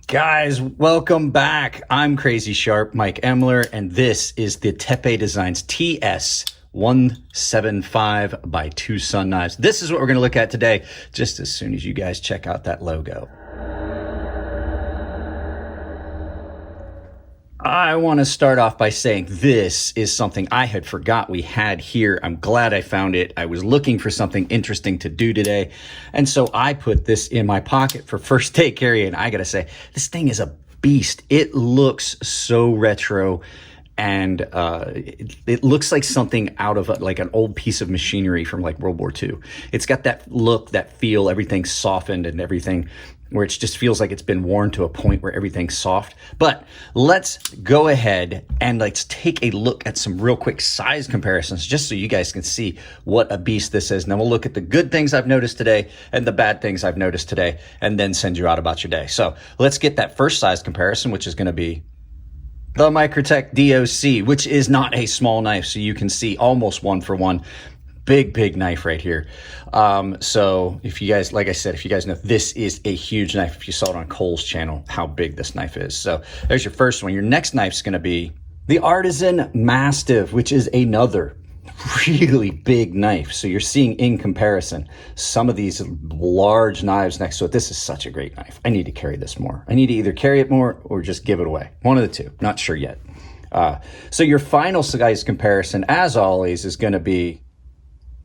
Guys, welcome back. I'm CrazySharp, Mike Emler, and this is the Tepe Designs TS175 by Two Sun Knives. This is what we're going to look at today, just as soon as you guys check out that logo. I want to start off by saying this is something I had forgot we had here. I'm glad I found it. I was looking for something interesting to do today. And so I put this in my pocket for first day carry. And I got to say, this thing is a beast. It looks so retro. And it looks like something out of like an old piece of machinery from like World War II. It's got that look, that feel, everything's softened and everything, where it just feels like it's been worn to a point where everything's soft. But let's go ahead and let's take a look at some real quick size comparisons, just so you guys can see what a beast this is. And then we'll look at the good things I've noticed today and the bad things I've noticed today, and then send you out about your day. So let's get that first size comparison, which is going to be the Microtech DOC, which is not a small knife. So you can see almost 1-for-1. Big knife right here. So if you guys, like I said, if you guys know, this is a huge knife. If you saw it on Cole's channel, how big this knife is. So there's your first one. Your next knife's going to be the Artisan Mastiff, which is another really big knife. So you're seeing in comparison some of these large knives next to it. This is such a great knife. I need to carry this more. I need to either carry it more or just give it away. One of the two. Not sure yet. So your final size comparison, as always, is going to be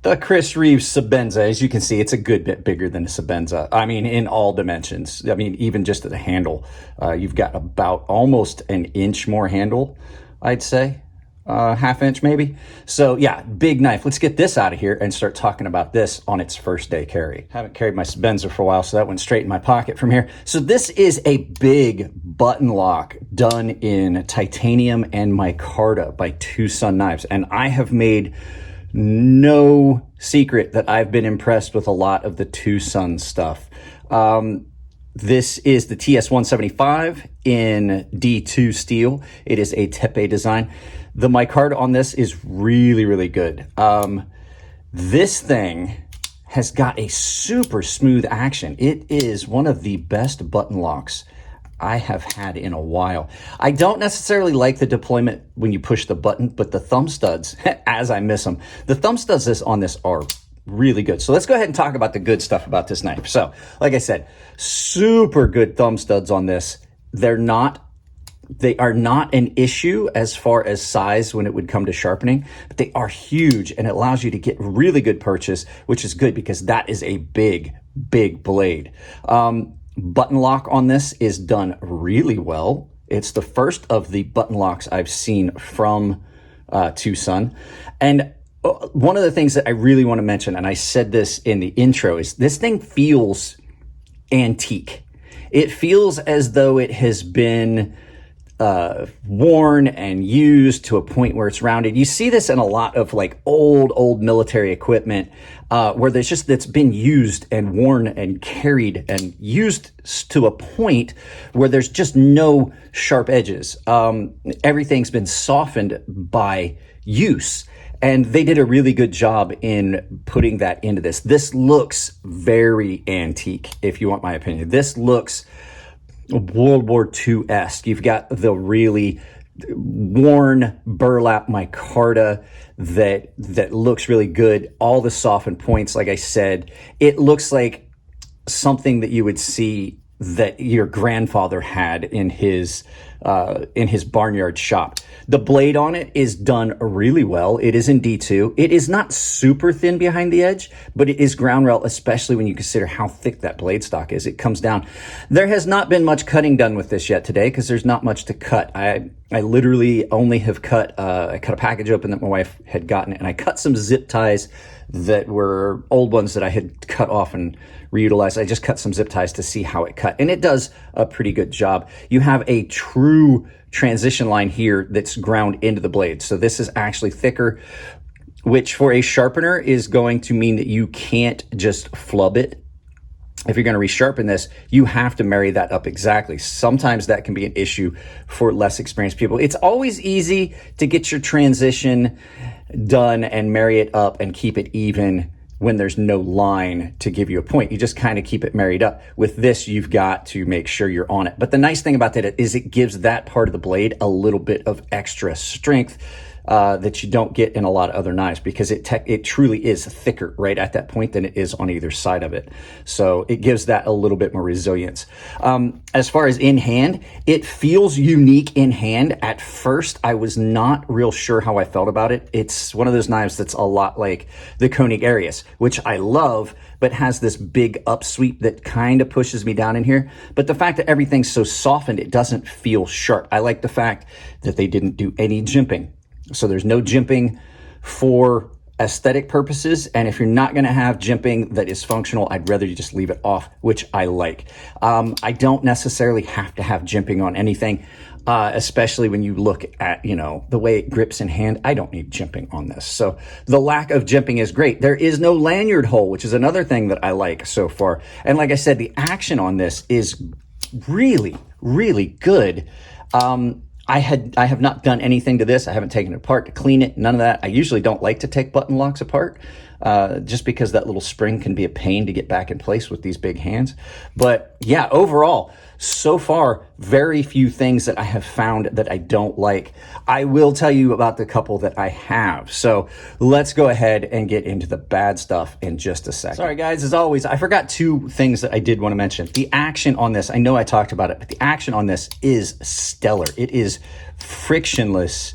the Chris Reeves Sebenza. As you can see, it's a good bit bigger than a Sebenza. I mean, in all dimensions. I mean, even just at the handle, you've got about almost an inch more handle, I'd say. Half inch maybe. So yeah, big knife. Let's get this out of here and start talking about this on its first day carry. Haven't carried my Sebenza for a while, so that went straight in my pocket from here. So this is a big button lock done in titanium and micarta by Two Sun Knives. And I have made no secret that I've been impressed with a lot of the Two Sun stuff. This is the TS175 in D2 steel. It is a Tepe design. The micarta on this is really good. This thing has got a super smooth action. It is one of the best button locks I have had in a while. I don't necessarily like the deployment when you push the button, but the thumb studs, as I miss them, the thumb studs on this are really good. So let's go ahead and talk about the good stuff about this knife. So like I said, super good thumb studs on this. They are not an issue as far as size when it would come to sharpening, but they are huge, and it allows you to get really good purchase, which is good because that is a big blade. Button lock on this is done really well. It's the first of the button locks I've seen from Two Sun. And one of the things that I really want to mention, and I said this in the intro, is this thing feels antique. It feels as though it has been worn and used to a point where it's rounded. You see this in a lot of like old military equipment where it's been used and worn and carried and used to a point where there's just no sharp edges. Everything's been softened by use. And they did a really good job in putting that into this. This looks very antique, if you want my opinion. This looks World War II-esque. You've got the really worn burlap micarta that looks really good. All the softened points, like I said, it looks like something that you would see that your grandfather had in his barnyard shop. The blade on it is done really well. It is in D2. It is not super thin behind the edge, but it is ground rail, especially when you consider how thick that blade stock is. It comes down. There has not been much cutting done with this yet today because there's not much to cut. I literally only have I cut a package open that my wife had gotten, and I cut some zip ties that were old ones that I had cut off and reutilized. I just cut some zip ties to see how it cut, and it does a pretty good job. You have a true transition line here that's ground into the blade. So this is actually thicker, which for a sharpener is going to mean that you can't just flub it. If you're going to resharpen this, you have to marry that up exactly. Sometimes that can be an issue for less experienced people. It's always easy to get your transition done and marry it up and keep it even when there's no line to give you a point. You just kind of keep it married up. With this, you've got to make sure you're on it. But the nice thing about that is it gives that part of the blade a little bit of extra strength that you don't get in a lot of other knives, because it truly is thicker right at that point than it is on either side of it. So it gives that a little bit more resilience. As far as in hand, it feels unique in hand. At first, I was not real sure how I felt about it. It's one of those knives that's a lot like the Koenig Arius, which I love, but has this big upsweep that kind of pushes me down in here. But the fact that everything's so softened, it doesn't feel sharp. I like the fact that they didn't do any jimping. So there's no jimping for aesthetic purposes. And if you're not going to have jimping that is functional, I'd rather you just leave it off, which I like. I don't necessarily have to have jimping on anything, especially when you look at, the way it grips in hand. I don't need jimping on this. So the lack of jimping is great. There is no lanyard hole, which is another thing that I like so far. And like I said, the action on this is really, really good. I have not done anything to this. I haven't taken it apart to clean it, none of that. I usually don't like to take button locks apart, just because that little spring can be a pain to get back in place with these big hands. But yeah, overall, so far, very few things that I have found that I don't like. I will tell you about the couple that I have. So let's go ahead and get into the bad stuff in just a second. Sorry guys, as always, I forgot two things that I did want to mention. The action on this, I know I talked about it, but the action on this is stellar. It is frictionless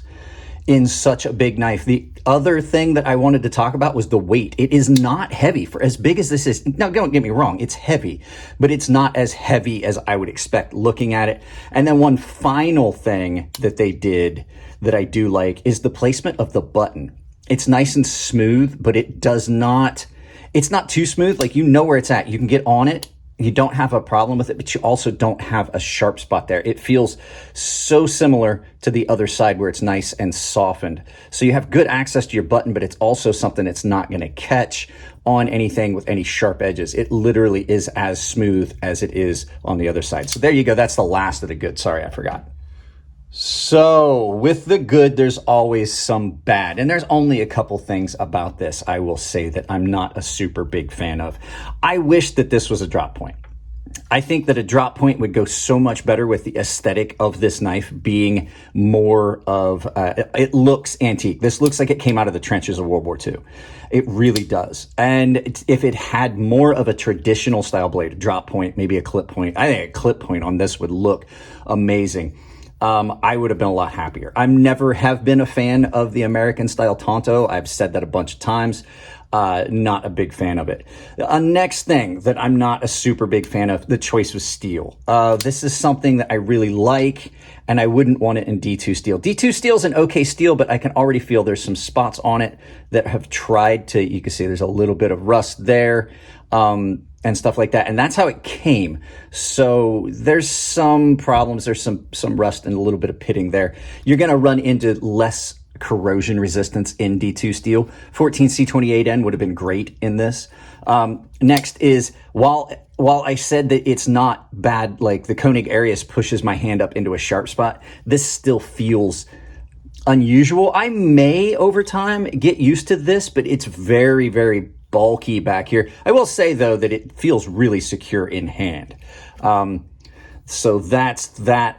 in such a big knife. The other thing that I wanted to talk about was the weight. It is not heavy for as big as this is. Now, don't get me wrong, it's heavy, but it's not as heavy as I would expect looking at it. And then one final thing that they did that I do like is the placement of the button. It's nice and smooth, but it's not too smooth. Like, you know where it's at. You can get on it. You don't have a problem with it, but you also don't have a sharp spot there. It feels so similar to the other side where it's nice and softened. So you have good access to your button, but it's also something that's not going to catch on anything with any sharp edges. It literally is as smooth as it is on the other side. So there you go. That's the last of the good. Sorry, I forgot. So with the good, there's always some bad. And there's only a couple things about this I will say that I'm not a super big fan of. I wish that this was a drop point. I think that a drop point would go so much better with the aesthetic of this knife being more of, it looks antique. This looks like it came out of the trenches of World War II. It really does. And if it had more of a traditional style blade, a drop point, maybe a clip point, I think a clip point on this would look amazing. I would have been a lot happier. I never have been a fan of the American style Tonto. I've said that a bunch of times. Not a big fan of it. Next thing that I'm not a super big fan of, the choice of steel. This is something that I really like, and I wouldn't want it in D2 steel. D2 steel is an okay steel, but I can already feel there's some spots on it that have tried to, you can see there's a little bit of rust there. And stuff like that. And that's how it came. So there's some problems. There's some rust and a little bit of pitting there. You're going to run into less corrosion resistance in D2 steel. 14C28N would have been great in this. Next is, while I said that it's not bad, like the Koenig Arius pushes my hand up into a sharp spot, this still feels unusual. I may over time get used to this, but it's very, very bulky back here. I will say though that it feels really secure in hand. So that's that.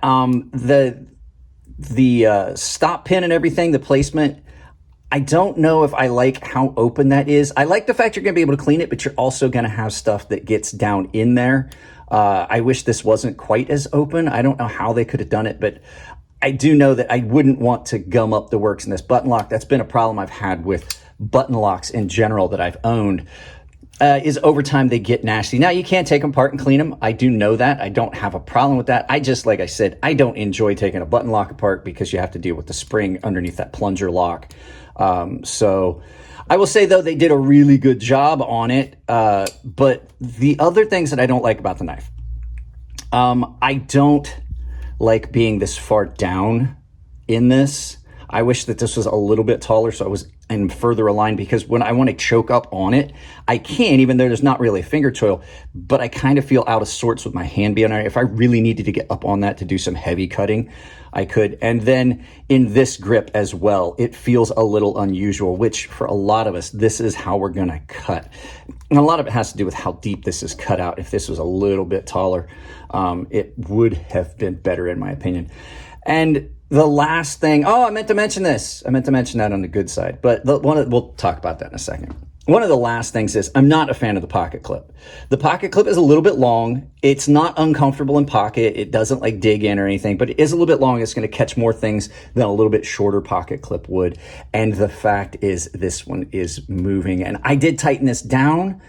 The stop pin and everything, the placement, I don't know if I like how open that is. I like the fact you're going to be able to clean it, but you're also going to have stuff that gets down in there. I wish this wasn't quite as open. I don't know how they could have done it, but I do know that I wouldn't want to gum up the works in this button lock. That's been a problem I've had with button locks in general that I've owned, is over time they get nasty. Now, you can't take them apart and clean them. I do know that. I don't have a problem with that. I just, like I said, I don't enjoy taking a button lock apart because you have to deal with the spring underneath that plunger lock. So I will say, though, they did a really good job on it. But the other things that I don't like about the knife, I don't like being this far down in this. I wish that this was a little bit taller so I was in further aligned, because when I want to choke up on it, I can, even though there's not really a finger choil, but I kind of feel out of sorts with my hand being on it. If I really needed to get up on that to do some heavy cutting, I could. And then in this grip as well, it feels a little unusual, which for a lot of us, this is how we're going to cut. And a lot of it has to do with how deep this is cut out. If this was a little bit taller, it would have been better in my opinion. And the last thing, oh, I meant to mention this. I meant to mention that on the good side, but we'll talk about that in a second. One of the last things is I'm not a fan of the pocket clip. The pocket clip is a little bit long. It's not uncomfortable in pocket. It doesn't like dig in or anything, but it is a little bit long. It's going to catch more things than a little bit shorter pocket clip would. And the fact is this one is moving, and I did tighten this down.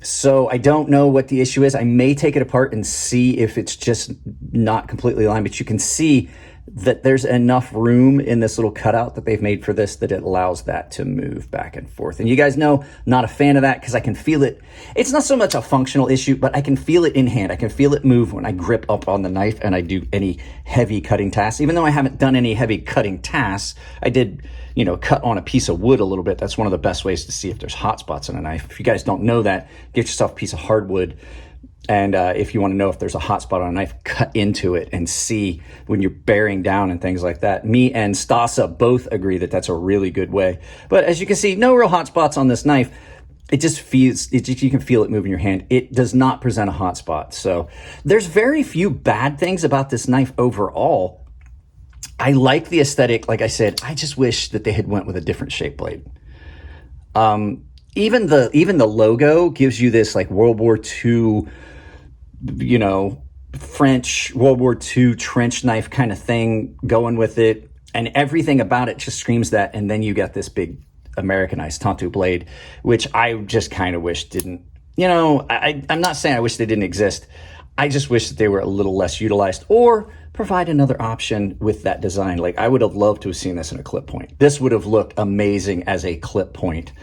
So I don't know what the issue is. I may take it apart and see if it's just not completely aligned, but you can see that there's enough room in this little cutout that they've made for this that it allows that to move back and forth. And you guys know, not a fan of that because I can feel it. It's not so much a functional issue, but I can feel it in hand. I can feel it move when I grip up on the knife and I do any heavy cutting tasks. Even though I haven't done any heavy cutting tasks, I did, cut on a piece of wood a little bit. That's one of the best ways to see if there's hot spots on a knife. If you guys don't know that, get yourself a piece of hardwood. And if you want to know if there's a hot spot on a knife, cut into it and see when you're bearing down and things like that. Me and Stasa both agree that that's a really good way. But as you can see, no real hot spots on this knife. It just feels, you can feel it move in your hand. It does not present a hot spot. So there's very few bad things about this knife overall. I like the aesthetic. Like I said, I just wish that they had went with a different shape blade. Even the logo gives you this like World War II, French World War II trench knife kind of thing going with it. And everything about it just screams that. And then you got this big Americanized Tantu blade, which I just kind of wish didn't, I'm not saying I wish they didn't exist. I just wish that they were a little less utilized or provide another option with that design. Like I would have loved to have seen this in a clip point. This would have looked amazing as a clip point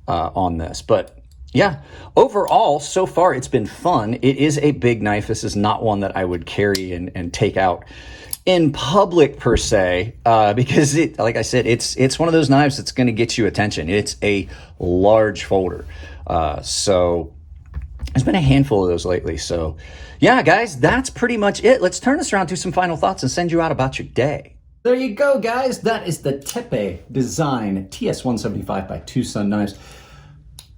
on this. But yeah, overall, so far it's been fun. It is a big knife. This is not one that I would carry and take out in public per se, because like I said, it's one of those knives that's going to get you attention. It's a large folder. So there's been a handful of those lately. So yeah, guys, that's pretty much it. Let's turn this around to some final thoughts and send you out about your day. There you go, guys. That is the Tepe Design TS175 by Tucson Knives.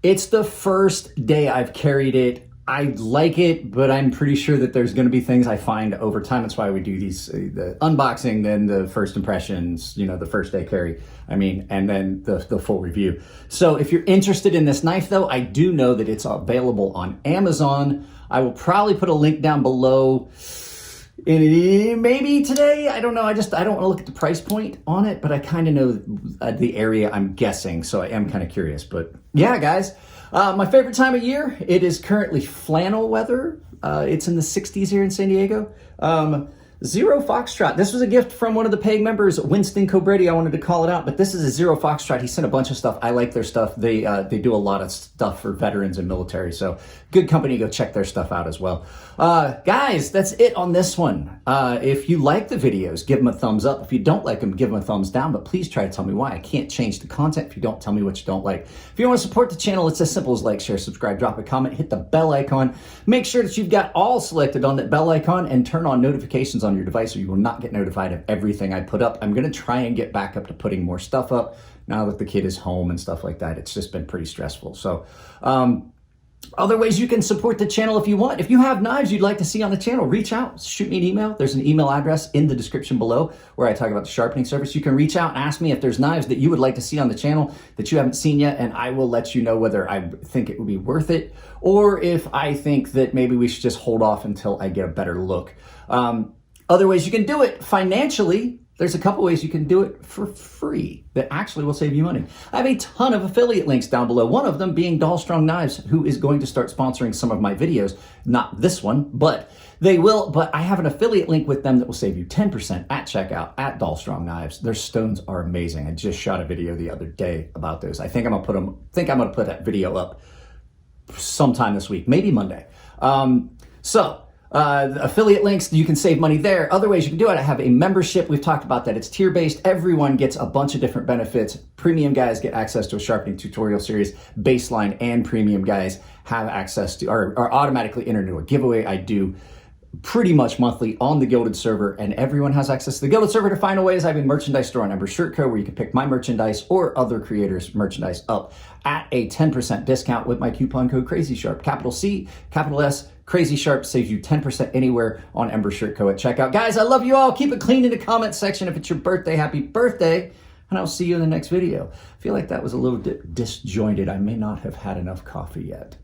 It's the first day I've carried it. I like it, but I'm pretty sure that there's going to be things I find over time. That's why we do these, the unboxing, then the first impressions, the first day carry, and then the full review. So if you're interested in this knife though, I do know that it's available on Amazon. I will probably put a link down below. Maybe today, I don't know. I don't want to look at the price point on it, but I kind of know the area I'm guessing. So I am kind of curious, but yeah, guys, my favorite time of year, it is currently flannel weather. It's in the 60s here in San Diego. Zero Foxtrot. This was a gift from one of the paying members, Winston Cobrady. I wanted to call it out, but this is a Zero Foxtrot. He sent a bunch of stuff. I like their stuff. They do a lot of stuff for veterans and military, so good company. Go check their stuff out as well. Guys, that's it on this one. If you like the videos, give them a thumbs up. If you don't like them, give them a thumbs down, but please try to tell me why. I can't change the content if you don't tell me what you don't like. If you want to support the channel, it's as simple as like, share, subscribe, drop a comment, hit the bell icon. Make sure that you've got all selected on that bell icon and turn on notifications on your device so you will not get notified of everything I put up. I'm going to try and get back up to putting more stuff up now that the kid is home and stuff like that. It's just been pretty stressful. So, other ways you can support the channel if you want. If you have knives you'd like to see on the channel, reach out, shoot me an email. There's an email address in the description below where I talk about the sharpening service. You can reach out and ask me if there's knives that you would like to see on the channel that you haven't seen yet, and I will let you know whether I think it would be worth it or if I think that maybe we should just hold off until I get a better look. Other ways you can do it financially, there's a couple ways you can do it for free that actually will save you money. I have a ton of affiliate links down below, one of them being Doll Strong Knives, who is going to start sponsoring some of my videos. Not this one, but they will. But I have an affiliate link with them that will save you 10% at checkout at Doll Strong Knives. Their stones are amazing. I just shot a video the other day about those. I think I'm gonna put that video up sometime this week, maybe Monday. Affiliate links, you can save money there. Other ways you can do it, I have a membership. We've talked about that. It's tier-based. Everyone gets a bunch of different benefits. Premium guys get access to a sharpening tutorial series. Baseline and premium guys have access to, are automatically entered into a giveaway I do pretty much monthly on the Gilded server, and everyone has access to the Gilded server to find ways. I have a merchandise store on Ember Shirt Co where you can pick my merchandise or other creators' merchandise up at a 10% discount with my coupon code CrazySharp. Capital C, capital S, CrazySharp saves you 10% anywhere on Ember Shirt Co at checkout. Guys, I love you all. Keep it clean in the comment section. If it's your birthday, happy birthday. And I'll see you in the next video. I feel like that was a little bit disjointed. I may not have had enough coffee yet.